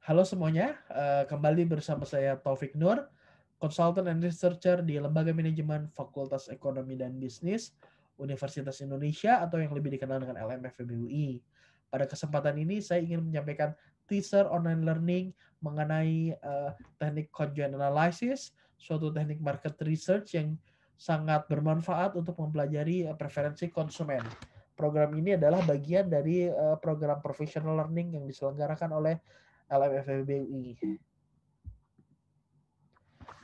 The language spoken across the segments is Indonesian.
Halo semuanya, kembali bersama saya Taufik Nur, Consultant and Researcher di Lembaga Manajemen Fakultas Ekonomi dan Bisnis Universitas Indonesia atau yang lebih dikenal dengan LMFBUI. Pada kesempatan ini saya ingin menyampaikan teaser online learning mengenai teknik conjoint analysis, suatu teknik market research yang sangat bermanfaat untuk mempelajari preferensi konsumen. Program ini adalah bagian dari program professional learning yang diselenggarakan oleh LMFBUI.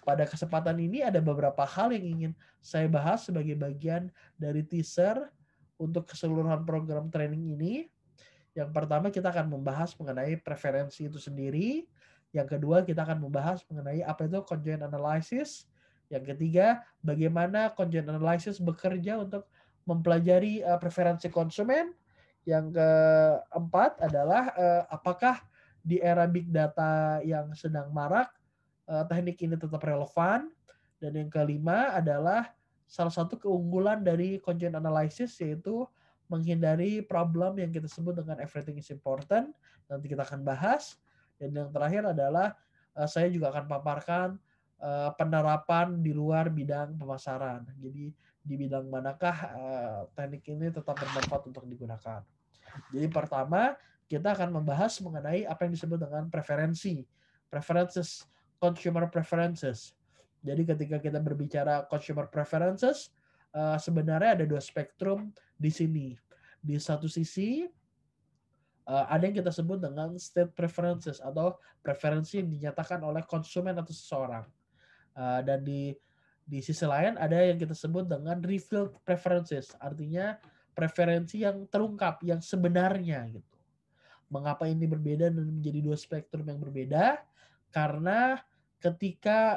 Pada kesempatan ini ada beberapa hal yang ingin saya bahas sebagai bagian dari teaser untuk keseluruhan program training ini. Yang pertama kita akan membahas mengenai preferensi itu sendiri. Yang kedua kita akan membahas mengenai apa itu conjoint analysis. Yang ketiga bagaimana conjoint analysis bekerja untuk mempelajari preferensi konsumen. Yang keempat adalah apakah di era big data yang sedang marak teknik ini tetap relevan. Dan yang kelima adalah salah satu keunggulan dari conjoint analysis yaitu menghindari problem yang kita sebut dengan everything is important. Nanti kita akan bahas. Dan yang terakhir adalah saya juga akan paparkan penerapan di luar bidang pemasaran. Jadi di bidang manakah teknik ini tetap bermanfaat untuk digunakan. Jadi pertama kita akan membahas mengenai apa yang disebut dengan preferensi. Preferences, consumer preferences. Jadi ketika kita berbicara consumer preferences, sebenarnya ada dua spektrum di sini. Di satu sisi ada yang kita sebut dengan state preferences atau preferensi yang dinyatakan oleh konsumen atau seseorang. Dan di sisi lain ada yang kita sebut dengan revealed preferences, artinya preferensi yang terungkap, yang sebenarnya gitu. Mengapa ini berbeda dan menjadi dua spektrum yang berbeda? Karena ketika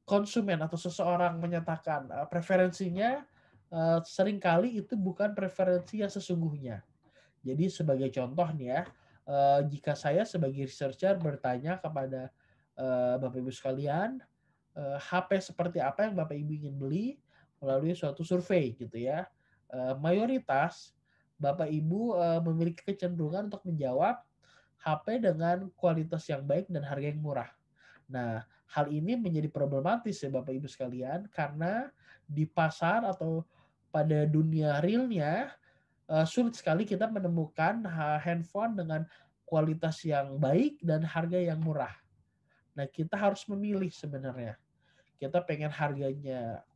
konsumen atau seseorang menyatakan preferensinya, seringkali itu bukan preferensi yang sesungguhnya. Jadi sebagai contoh nih ya, jika saya sebagai researcher bertanya kepada Bapak Ibu sekalian, HP seperti apa yang Bapak Ibu ingin beli melalui suatu survei gitu ya. Mayoritas Bapak Ibu memiliki kecenderungan untuk menjawab HP dengan kualitas yang baik dan harga yang murah. Nah, hal ini menjadi problematis ya Bapak Ibu sekalian karena di pasar atau pada dunia realnya sulit sekali kita menemukan handphone dengan kualitas yang baik dan harga yang murah. Nah, kita harus memilih sebenarnya. Kita pengen harganya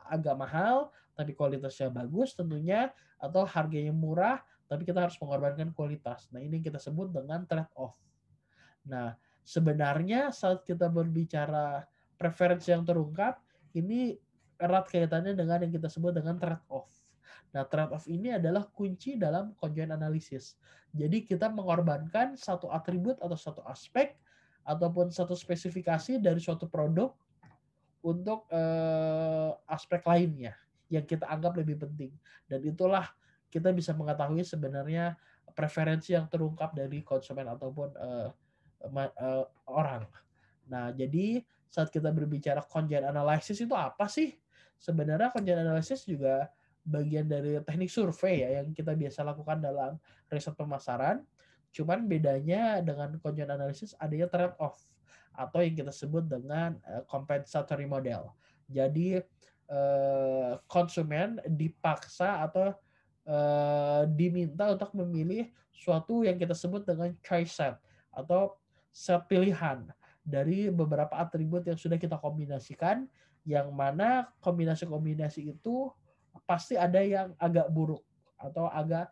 agak mahal tapi kualitasnya bagus tentunya, atau harganya murah tapi kita harus mengorbankan kualitas. Nah, ini yang kita sebut dengan trade off. Nah, sebenarnya saat kita berbicara preferensi yang terungkap, ini erat kaitannya dengan yang kita sebut dengan trade off. Nah, trade off ini adalah kunci dalam conjoint analysis. Jadi kita mengorbankan satu atribut atau satu aspek ataupun satu spesifikasi dari suatu produk untuk aspek lainnya yang kita anggap lebih penting. Dan itulah kita bisa mengetahui sebenarnya preferensi yang terungkap dari konsumen ataupun orang. Nah, jadi saat kita berbicara conjoint analysis itu apa sih? Sebenarnya conjoint analysis juga bagian dari teknik survei ya yang kita biasa lakukan dalam riset pemasaran. Cuman bedanya dengan conjoint analysis adanya trade off atau yang kita sebut dengan compensatory model. Jadi konsumen dipaksa atau diminta untuk memilih suatu yang kita sebut dengan choice set atau set pilihan dari beberapa atribut yang sudah kita kombinasikan, yang mana kombinasi-kombinasi itu pasti ada yang agak buruk atau agak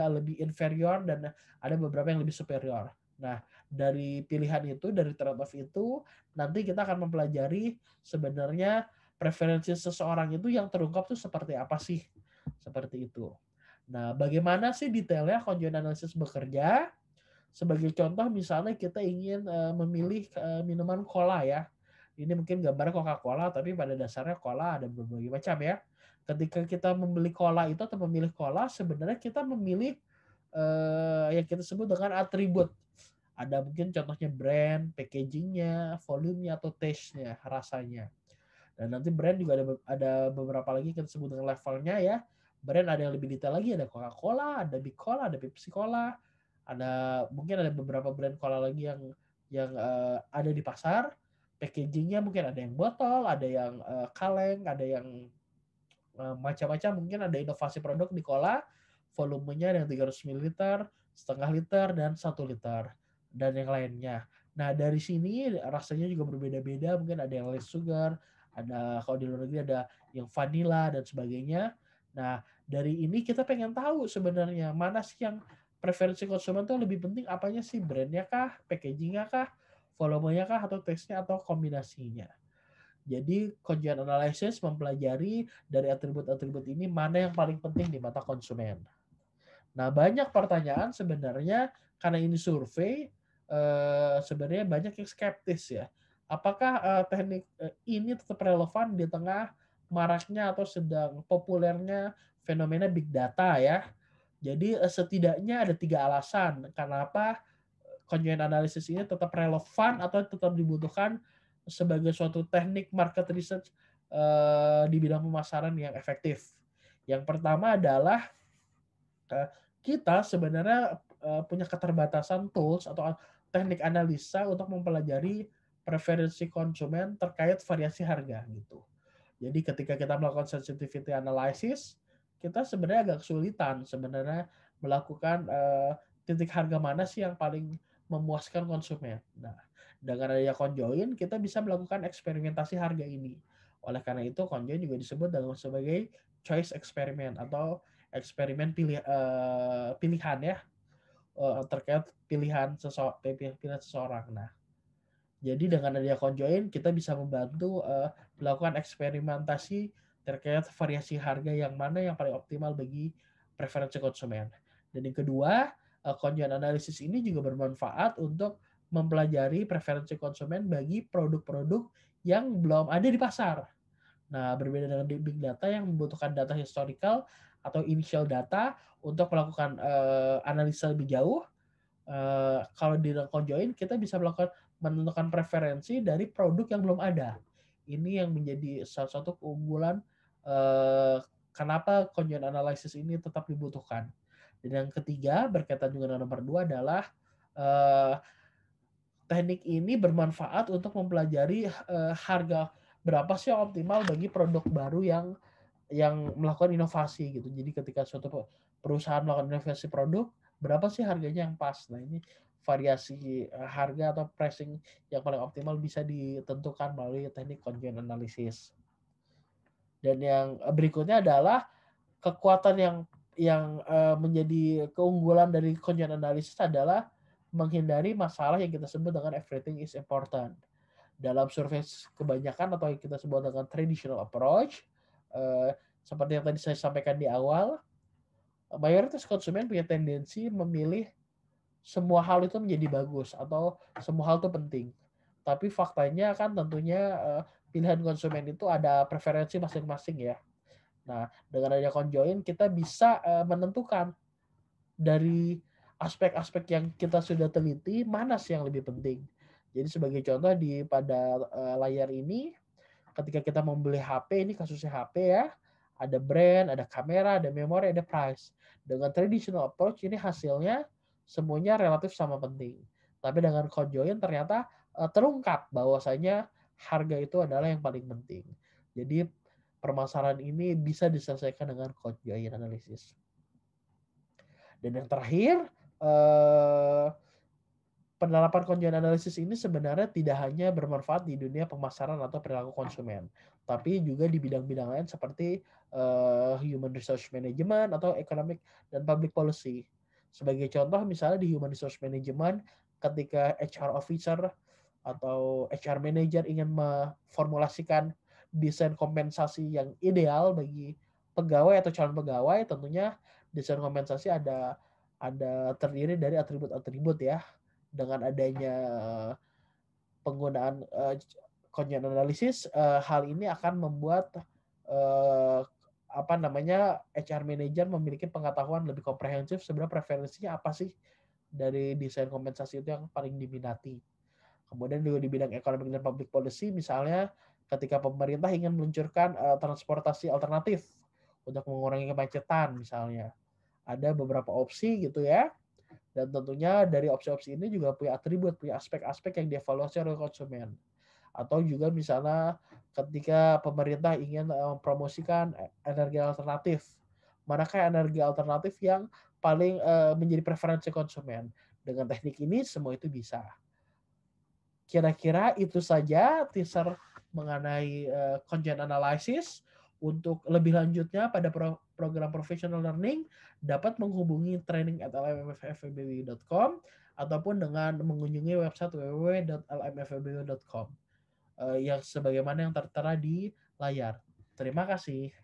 lebih inferior dan ada beberapa yang lebih superior. Nah, dari pilihan itu, dari trade-off itu, nanti kita akan mempelajari sebenarnya preferensi seseorang itu yang terungkap tuh seperti apa sih? Seperti itu. Nah, bagaimana sih detailnya conjoint analysis bekerja? Sebagai contoh misalnya kita ingin memilih minuman cola ya. Ini mungkin gambarnya Coca-Cola tapi pada dasarnya cola ada berbagai macam ya. Ketika kita membeli cola itu atau memilih cola, sebenarnya kita memilih yang kita sebut dengan atribut. Ada mungkin contohnya brand, packagingnya, volumenya atau taste-nya, rasanya. Dan nanti brand juga ada beberapa lagi kita sebut dengan levelnya ya. Brand ada yang lebih detail lagi, ada Coca-Cola, ada Big Cola, ada Pepsi Cola, Mungkin ada beberapa brand cola lagi yang ada di pasar. Packagingnya mungkin ada yang botol, ada yang kaleng, ada yang macam-macam. Mungkin ada inovasi produk di cola, volumenya ada yang 300 ml, setengah liter, dan 1 liter, dan yang lainnya. Nah, dari sini rasanya juga berbeda-beda. Mungkin ada yang less sugar, ada kalau di luar negeri ada yang vanilla, dan sebagainya. Nah, dari ini kita pengen tahu sebenarnya mana sih yang preferensi konsumen tuh lebih penting, apanya sih, brandnya kah, packagingnya kah, volumenya kah, atau teksnya, atau kombinasinya. Jadi conjoint analysis mempelajari dari atribut-atribut ini mana yang paling penting di mata konsumen. Nah, banyak pertanyaan sebenarnya karena ini survei, sebenarnya banyak yang skeptis ya. Apakah teknik ini tetap relevan di tengah maraknya atau sedang populernya fenomena big data ya. Jadi setidaknya ada 3 alasan kenapa conjoint analysis ini tetap relevan atau tetap dibutuhkan sebagai suatu teknik market research di bidang pemasaran yang efektif. Yang pertama adalah kita sebenarnya punya keterbatasan tools atau teknik analisa untuk mempelajari preferensi konsumen terkait variasi harga gitu. Jadi ketika kita melakukan sensitivity analysis, kita sebenarnya agak kesulitan sebenarnya melakukan titik harga mana sih yang paling memuaskan konsumen. Nah, dengan adanya conjoint kita bisa melakukan eksperimentasi harga ini. Oleh karena itu conjoint juga disebut sebagai choice experiment atau eksperimen pilihan ya, terkait pilihan seseorang. Nah, jadi dengan adanya conjoint kita bisa membantu melakukan eksperimentasi terkait variasi harga yang mana yang paling optimal bagi preferensi konsumen. Dan yang kedua, conjoint analysis ini juga bermanfaat untuk mempelajari preferensi konsumen bagi produk-produk yang belum ada di pasar. Nah, berbeda dengan big data yang membutuhkan data historical atau initial data untuk melakukan analisa lebih jauh. Kalau di conjoint kita bisa menentukan preferensi dari produk yang belum ada. Ini yang menjadi salah satu keunggulan kenapa conjoint analysis ini tetap dibutuhkan. Dan yang ketiga berkaitan juga dengan nomor 2 adalah teknik ini bermanfaat untuk mempelajari harga berapa sih yang optimal bagi produk baru yang melakukan inovasi gitu. Jadi ketika suatu perusahaan melakukan inovasi produk, berapa sih harganya yang pas. Nah, ini variasi harga atau pricing yang paling optimal bisa ditentukan melalui teknik conjoint analysis. Dan yang berikutnya adalah kekuatan yang menjadi keunggulan dari conjoint analysis adalah menghindari masalah yang kita sebut dengan everything is important. Dalam survei kebanyakan atau yang kita sebut dengan traditional approach, seperti yang tadi saya sampaikan di awal, mayoritas konsumen punya tendensi memilih semua hal itu menjadi bagus atau semua hal itu penting. Tapi faktanya kan tentunya pilihan konsumen itu ada preferensi masing-masing ya. Nah, dengan adanya conjoint kita bisa menentukan dari aspek-aspek yang kita sudah teliti mana sih yang lebih penting. Jadi sebagai contoh pada layar ini, ketika kita membeli HP, ini kasusnya HP ya, ada brand, ada kamera, ada memori, ada price. Dengan traditional approach ini hasilnya semuanya relatif sama penting. Tapi dengan conjoint ternyata terungkap bahwasanya harga itu adalah yang paling penting. Jadi permasalahan ini bisa diselesaikan dengan conjoint analysis. Dan yang terakhir, penerapan conjoint analysis ini sebenarnya tidak hanya bermanfaat di dunia pemasaran atau perilaku konsumen, tapi juga di bidang-bidang lain seperti human resource management atau economic dan public policy. Sebagai contoh, misalnya di human resource management, ketika HR officer atau HR manager ingin memformulasikan desain kompensasi yang ideal bagi pegawai atau calon pegawai, tentunya desain kompensasi ada terdiri dari atribut-atribut ya. Dengan adanya penggunaan conjoint analysis, hal ini akan membuat HR manager memiliki pengetahuan lebih komprehensif sebenarnya preferensinya apa sih dari desain kompensasi itu yang paling diminati. Kemudian juga di bidang economic dan public policy, misalnya ketika pemerintah ingin meluncurkan transportasi alternatif untuk mengurangi kemacetan misalnya. Ada beberapa opsi gitu ya. Dan tentunya dari opsi-opsi ini juga punya atribut, punya aspek-aspek yang dievaluasi oleh konsumen. Atau juga misalnya ketika pemerintah ingin mempromosikan energi alternatif, manakah energi alternatif yang paling menjadi preferensi konsumen. Dengan teknik ini semua itu bisa. Kira-kira itu saja teaser mengenai content analysis. Untuk lebih lanjutnya pada program professional learning dapat menghubungi training@lmffbw.com ataupun dengan mengunjungi website www.lmffbw.com yang sebagaimana yang tertera di layar. Terima kasih.